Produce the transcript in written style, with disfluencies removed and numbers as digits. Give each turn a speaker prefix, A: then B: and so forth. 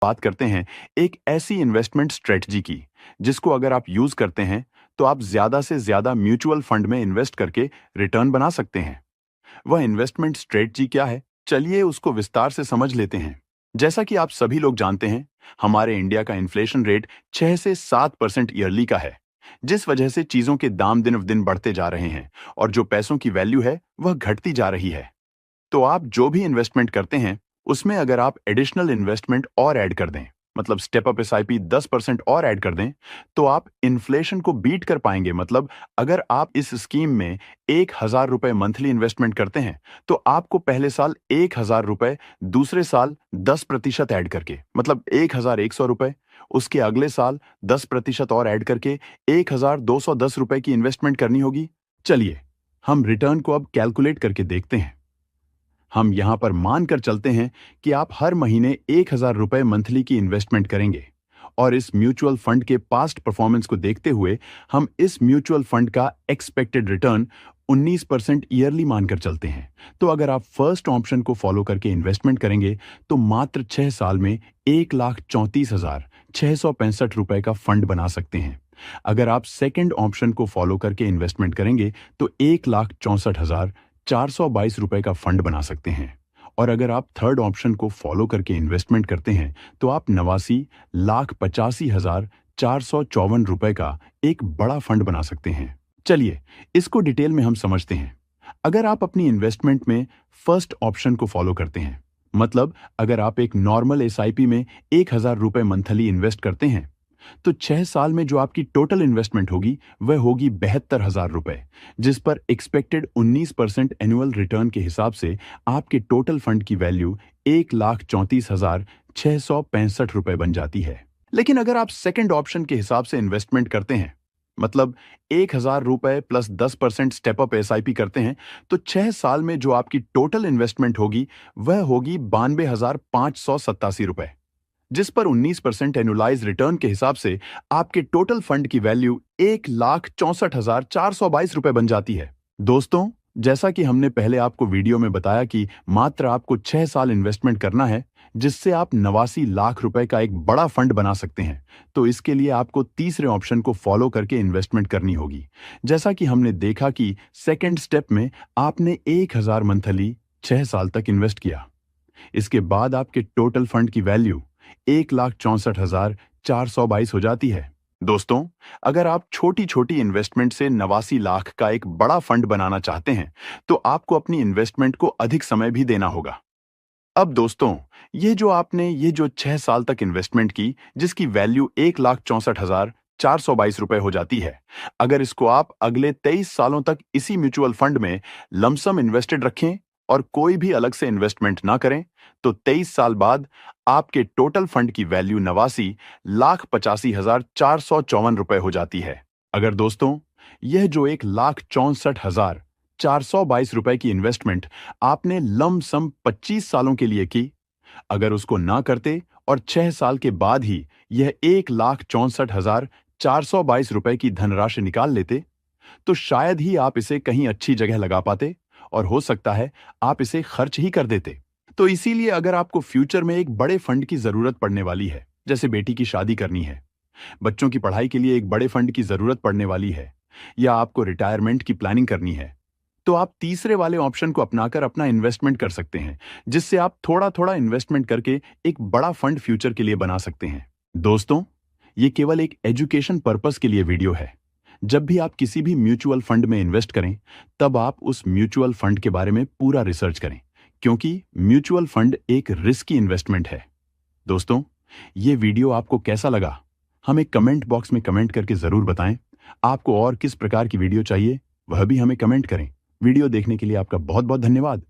A: बात करते हैं एक ऐसी इन्वेस्टमेंट स्ट्रेटजी की जिसको अगर आप यूज करते हैं तो आप ज्यादा से ज्यादा म्यूचुअल फंड में इन्वेस्ट करके रिटर्न बना सकते हैं। वह इन्वेस्टमेंट स्ट्रेटजी क्या है, चलिए उसको विस्तार से समझ लेते हैं। जैसा कि आप सभी लोग जानते हैं, हमारे इंडिया का इन्फ्लेशन रेट 6 से 7% ईयरली का है, जिस वजह से चीजों के दाम दिन ब दिन बढ़ते जा रहे हैं और जो पैसों की वैल्यू है वह घटती जा रही है। तो आप जो भी इन्वेस्टमेंट करते हैं उसमें अगर आप एडिशनल इन्वेस्टमेंट और ऐड कर दें, मतलब स्टेप अप एसआईपी 10% और ऐड कर दें, तो आप इन्फ्लेशन को बीट कर पाएंगे। मतलब अगर आप इस स्कीम में 1,000 रुपए मंथली इन्वेस्टमेंट करते हैं तो आपको पहले साल 1,000 रुपए, दूसरे साल 10% ऐड करके मतलब 1,100 रुपए, उसके अगले साल 10% और ऐड करके 1,210 रुपए की इन्वेस्टमेंट करनी होगी। चलिए हम रिटर्न को अब कैलकुलेट करके देखते हैं। हम यहां पर मानकर चलते हैं कि आप हर महीने 1,000 रुपए मंथली की इन्वेस्टमेंट करेंगे और इस म्यूचुअल फंड के पास्ट परफॉर्मेंस को देखते हुए हम इस म्यूचुअल फंड का एक्सपेक्टेड रिटर्न 19% ईयरली मानकर चलते हैं। तो अगर आप फर्स्ट ऑप्शन को फॉलो करके इन्वेस्टमेंट करेंगे तो मात्र 6 साल में 1,34,665 रुपए का फंड बना सकते हैं। अगर आप सेकेंड ऑप्शन को फॉलो करके इन्वेस्टमेंट करेंगे तो 1,64,422 रुपए का फंड बना सकते हैं। और अगर आप थर्ड ऑप्शन को फॉलो करके इन्वेस्टमेंट करते हैं तो आप 89,85,454 रुपए का एक बड़ा फंड बना सकते हैं। चलिए इसको डिटेल में हम समझते हैं। अगर आप अपनी इन्वेस्टमेंट में फर्स्ट ऑप्शन को फॉलो करते हैं, मतलब अगर आप एक नॉर्मल एसआईपी में 1,000 रुपए मंथली इन्वेस्ट करते हैं, तो 6 साल में जो आपकी टोटल इन्वेस्टमेंट होगी वह होगी 72,000 रुपए, जिस पर एक्सपेक्टेड 19% एनुअल रिटर्न के हिसाब से आपके टोटल फंड की वैल्यू 1,34,665 रुपए बन जाती है। लेकिन अगर आप सेकंड ऑप्शन के हिसाब से इन्वेस्टमेंट करते हैं, मतलब 1,000 रुपए प्लस 10% स्टेप अप एसआईपी करते हैं, तो 6 साल में जो आपकी टोटल इन्वेस्टमेंट होगी वह होगी 92,587 रुपए, जिस पर 19% एनुलाइज रिटर्न के हिसाब से आपके टोटल फंड की वैल्यू 1,64,422 रुपए बन जाती है। दोस्तों, जैसा कि हमने पहले आपको वीडियो में बताया कि मात्र आपको 6 साल इन्वेस्टमेंट करना है जिससे आप 89 लाख रुपए का एक बड़ा फंड बना सकते हैं, तो इसके लिए आपको तीसरे ऑप्शन को फॉलो करके इन्वेस्टमेंट करनी होगी। जैसा कि हमने देखा कि सेकेंड स्टेप में आपने 1,000 मंथली 6 साल तक इन्वेस्ट किया। इसके बाद आपके टोटल फंड की वैल्यू 1,64,422 हो जाती है। दोस्तों, अगर आप छोटी छोटी इन्वेस्टमेंट से 89 लाख का एक बड़ा फंड बनाना चाहते हैं तो आपको अपनी इन्वेस्टमेंट को अधिक समय भी देना होगा। अब दोस्तों, ये जो 6 साल तक इन्वेस्टमेंट की जिसकी वैल्यू 1,64,422 रुपए हो जाती है, अगर इसको आप अगले 23 सालों तक इसी म्यूचुअल फंड में लमसम इन्वेस्टेड रखें और कोई भी अलग से इन्वेस्टमेंट ना करें, तो 23 साल बाद आपके टोटल फंड की वैल्यू 89,85,454 रुपए हो जाती है। अगर दोस्तों, यह जो 1,64,422 रुपए की इन्वेस्टमेंट आपने लमसम 25 सालों के लिए की, अगर उसको ना करते और 6 साल के बाद ही यह 1,64,422 रुपए की धनराशि निकाल लेते, तो शायद ही आप इसे कहीं अच्छी जगह लगा पाते और हो सकता है आप इसे खर्च ही कर देते। तो इसीलिए अगर आपको फ्यूचर में एक बड़े फंड की जरूरत पड़ने वाली है, जैसे बेटी की शादी करनी है, बच्चों की पढ़ाई के लिए एक बड़े फंड की जरूरत पड़ने वाली है, या आपको रिटायरमेंट की प्लानिंग करनी है, तो आप तीसरे वाले ऑप्शन को अपनाकर अपना इन्वेस्टमेंट कर सकते हैं, जिससे आप थोड़ा थोड़ा इन्वेस्टमेंट करके एक बड़ा फंड फ्यूचर के लिए बना सकते हैं। दोस्तों, ये केवल एक एजुकेशन पर्पस के लिए वीडियो है। जब भी आप किसी भी म्यूचुअल फंड में इन्वेस्ट करें, तब आप उस म्यूचुअल फंड के बारे में पूरा रिसर्च करें, क्योंकि म्यूचुअल फंड एक रिस्की इन्वेस्टमेंट है। दोस्तों, ये वीडियो आपको कैसा लगा, हमें कमेंट बॉक्स में कमेंट करके जरूर बताएं। आपको और किस प्रकार की वीडियो चाहिए वह भी हमें कमेंट करें। वीडियो देखने के लिए आपका बहुत बहुत धन्यवाद।